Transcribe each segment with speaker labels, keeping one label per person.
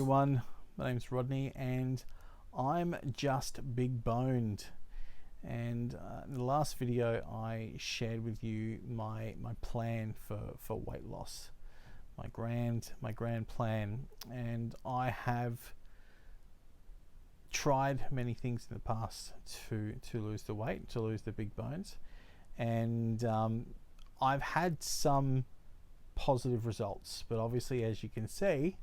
Speaker 1: everyone, my name's Rodney and I'm just big boned. And in the last video I shared with you my plan for weight loss, my grand plan, and I have tried many things in the past to lose the weight, to lose the big bones, and I've had some positive results, but obviously, as you can see,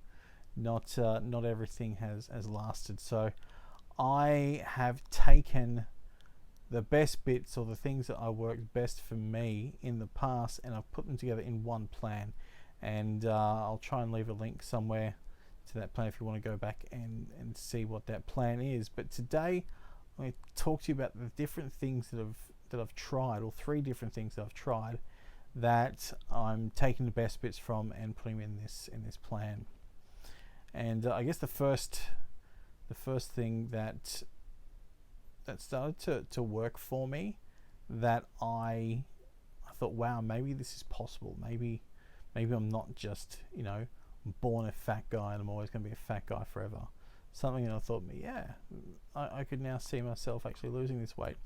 Speaker 1: not everything has lasted. So I have taken the best bits, or the things that I worked best for me in the past, and I've put them together in one plan, and I'll try and leave a link somewhere to that plan if you want to go back and see what that plan is. But today I'm going to talk to you about the different things that I've tried, or three different things that I've tried that I'm taking the best bits from and putting them in this plan. And I guess the first thing that started to work for me, that I thought, wow, maybe this is possible. Maybe I'm not just, born a fat guy and I'm always going to be a fat guy forever. Something that I thought, yeah, I could now see myself actually losing this weight.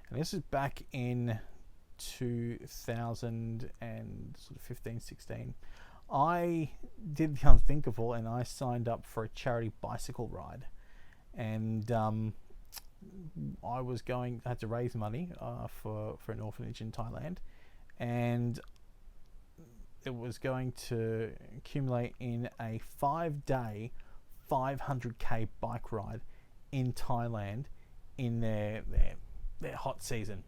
Speaker 1: And this is back in 2015, 16. I did the unthinkable and I signed up for a charity bicycle ride, and I had to raise money for an orphanage in Thailand, and it was going to accumulate in a 5-day 500k bike ride in Thailand in their hot season.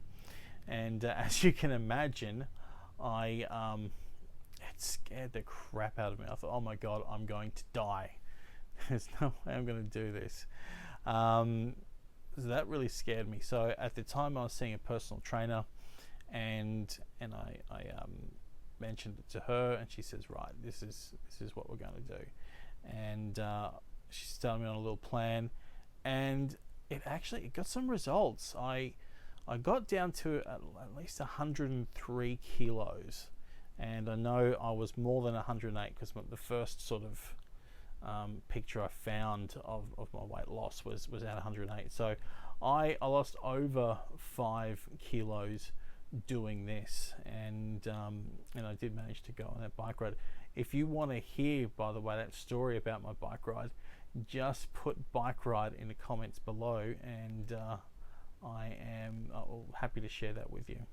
Speaker 1: And as you can imagine, it scared the crap out of me. I thought, oh my god, I'm going to die. There's no way I'm going to do this. So that really scared me. So at the time I was seeing a personal trainer, and I mentioned it to her, and she says, right, this is what we're going to do. And she started me on a little plan, and it got some results. I got down to at least 103 kilos, and I know I was more than 108 because the first sort of picture I found of my weight loss was at 108. So I lost over 5 kilos doing this, and I did manage to go on that bike ride. If you want to hear, by the way, that story about my bike ride, just put bike ride in the comments below, and I am happy to share that with you.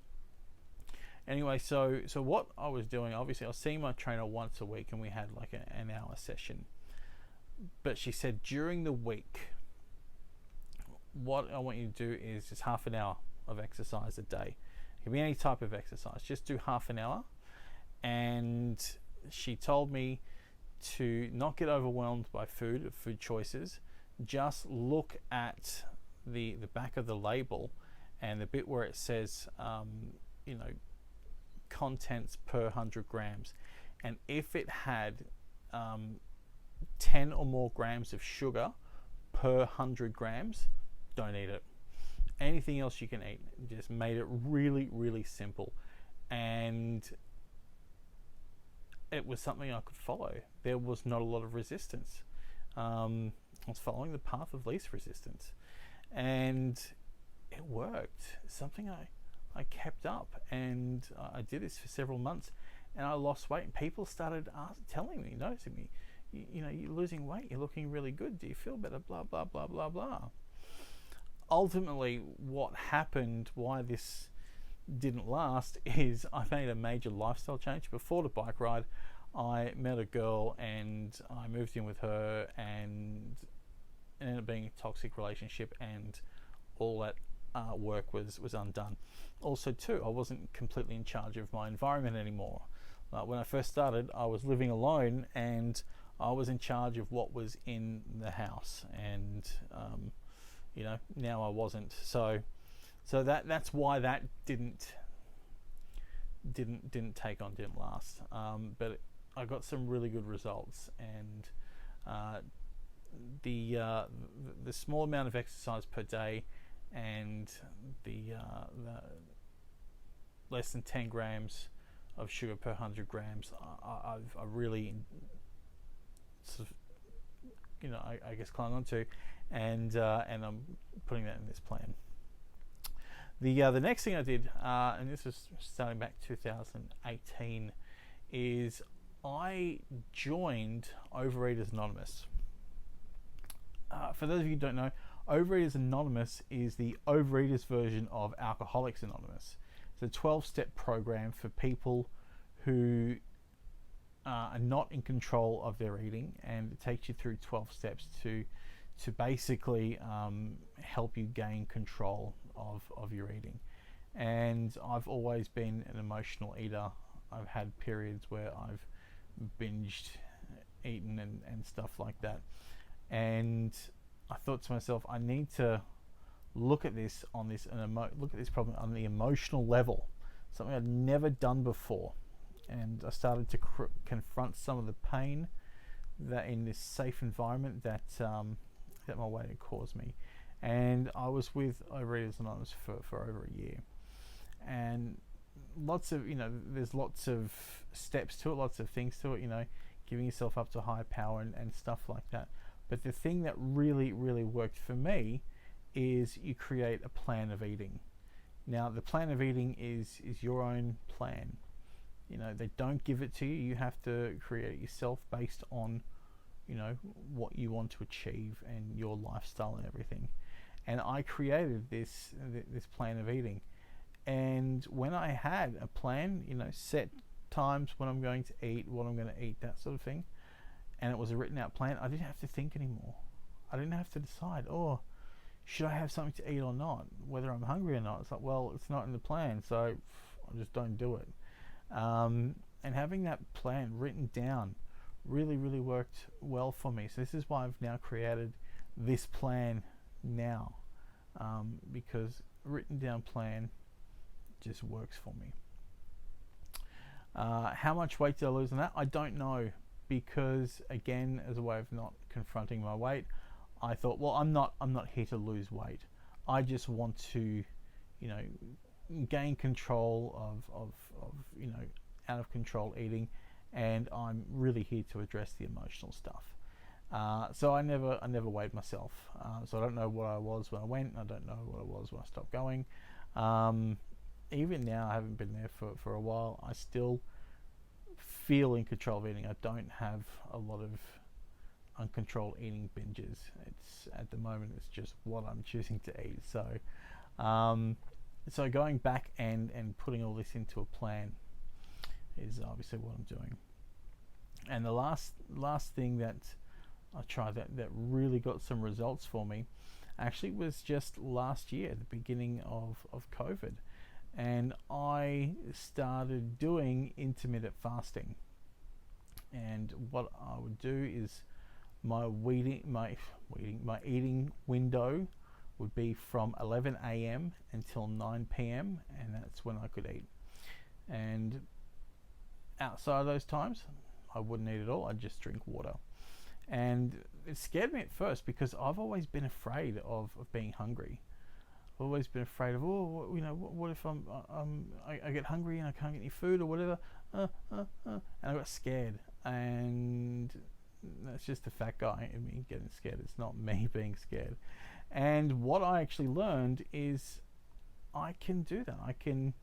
Speaker 1: Anyway, so what I was doing, obviously I was seeing my trainer once a week, and we had like an hour session. But she said, during the week, what I want you to do is just half an hour of exercise a day. It can be any type of exercise, just do half an hour. And she told me to not get overwhelmed by food choices. Just look at the back of the label and the bit where it says contents per 100 grams, and if it had 10 or more grams of sugar per 100 grams, don't eat it. Anything else you can eat. Just made it really, really simple, and it was something I could follow. There was not a lot of resistance. I was following the path of least resistance, and it worked. Something I kept up, and I did this for several months, and I lost weight, and people started telling me, noticing me, you're losing weight, you're looking really good, do you feel better, blah blah blah blah blah. Ultimately, what happened, why this didn't last, is I made a major lifestyle change. Before the bike ride, I met a girl and I moved in with her, and it ended up being a toxic relationship, and all that work was undone. Also too, I wasn't completely in charge of my environment anymore. When I first started, I was living alone, and I was in charge of what was in the house, and now I wasn't. So that's why that didn't take on, didn't last. But I got some really good results, and the small amount of exercise per day, and the less than 10 grams of sugar per 100 grams, I really sort of I guess clung onto, and I'm putting that in this plan. The next thing I did, and this was starting back 2018, is I joined Overeaters Anonymous. For those of you who don't know, Overeaters Anonymous is the Overeaters version of Alcoholics Anonymous. It's a 12-step program for people who are not in control of their eating, and it takes you through 12 steps to basically help you gain control of your eating. And I've always been an emotional eater. I've had periods where I've binged eaten and stuff like that, and I thought to myself, I need to look at this look at this problem on the emotional level, something I'd never done before. And I started to confront some of the pain that in this safe environment that my weight had caused me. And I was with Overeaters Anonymous for over a year, and lots of there's lots of steps to it, lots of things to it, giving yourself up to higher power and stuff like that. But the thing that really worked for me is you create a plan of eating. Now the plan of eating is your own plan. They don't give it to you. You have to create it yourself based on what you want to achieve and your lifestyle and everything. And I created this plan of eating. And when I had a plan, set times when I'm going to eat, what I'm going to eat, that sort of thing, and it was a written out plan, I didn't have to think anymore. I didn't have to decide, should I have something to eat or not, whether I'm hungry or not. It's like, well, it's not in the plan, so I just don't do it. And having that plan written down really worked well for me. So this is why I've now created this plan now, because written down plan just works for me. How much weight did I lose on that? I don't know, because again, as a way of not confronting my weight, I thought, well, I'm not here to lose weight. I just want to, gain control of out of control eating, and I'm really here to address the emotional stuff. So I never weighed myself. So I don't know what I was when I went. I don't know what I was when I stopped going. Even now, I haven't been there for a while. I still feel in control of eating. I don't have a lot of uncontrolled eating binges. At the moment, it's just what I'm choosing to eat. So so going back and putting all this into a plan is obviously what I'm doing. And the last thing that I tried that really got some results for me actually was just last year, the beginning of COVID. And I started doing intermittent fasting. And what I would do is my eating window would be from 11 a.m. until 9 p.m. and that's when I could eat. And outside of those times, I wouldn't eat at all. I'd just drink water. And it scared me at first because I've always been afraid of being hungry. I've always been afraid of, what if I get hungry and I can't get any food or whatever, and I got scared. And that's just the fat guy in me getting scared. It's not me being scared. And what I actually learned is I can do that. I can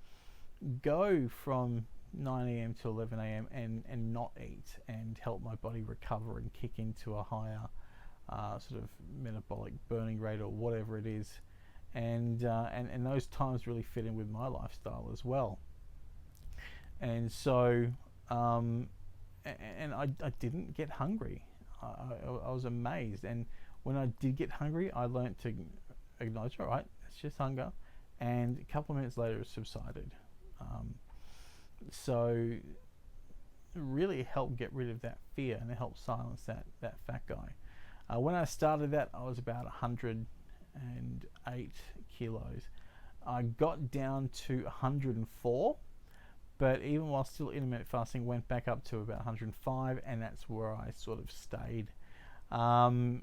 Speaker 1: go from 9 a.m. to 11 a.m. and not eat and help my body recover and kick into a higher sort of metabolic burning rate or whatever it is. And those times really fit in with my lifestyle as well. And so, and I didn't get hungry. I was amazed. And when I did get hungry, I learned to acknowledge, all right, it's just hunger. And a couple of minutes later, it subsided. So it really helped get rid of that fear, and it helped silence that fat guy. When I started that, I was about 108 kilos. I got down to 104, but even while still intermittent fasting, went back up to about 105, and that's where I sort of stayed. Why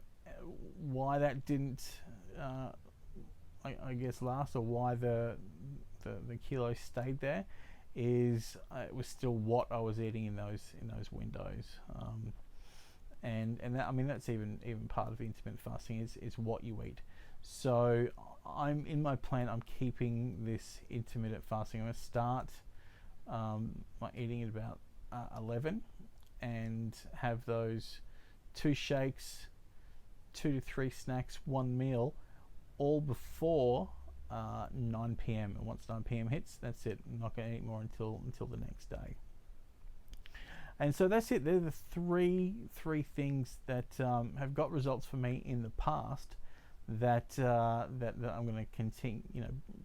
Speaker 1: that didn't, I guess, last, or why the kilos stayed there, is it was still what I was eating in those windows, and that, I mean, that's even part of intermittent fasting is what you eat. So I'm in my plan, I'm keeping this intermittent fasting. I'm going to start my eating at about 11 and have those 2 shakes, 2 to 3 snacks, 1 meal, all before 9 p.m. And once 9 p.m. hits, that's it. I'm not going to eat more until the next day. And so that's it. They're the three things that have got results for me in the past that that I'm going to continue,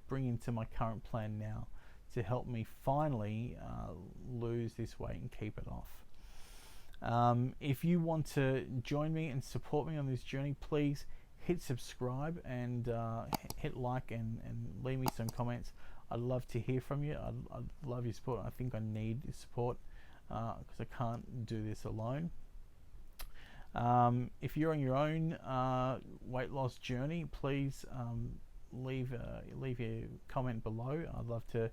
Speaker 1: bring into my current plan now to help me finally lose this weight and keep it off. If you want to join me and support me on this journey, please hit subscribe and hit like and leave me some comments. I'd love to hear from you. I'd love your support. I think I need your support because I can't do this alone. If you're on your own weight loss journey, please leave your comment below. I'd love to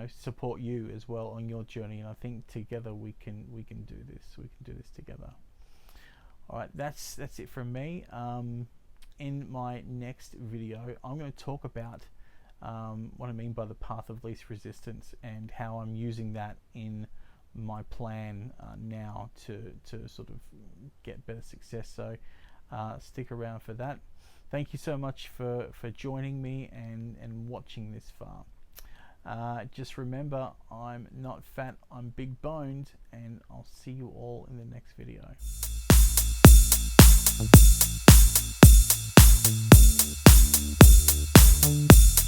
Speaker 1: support you as well on your journey, and I think together we can do this. We can do this together. All right, that's it from me. In my next video, I'm going to talk about what I mean by the path of least resistance and how I'm using that in my plan now to sort of get better success. So stick around for that. Thank you so much for joining me and watching this far. Just remember, I'm not fat, I'm big boned, and I'll see you all in the next video. Thank you.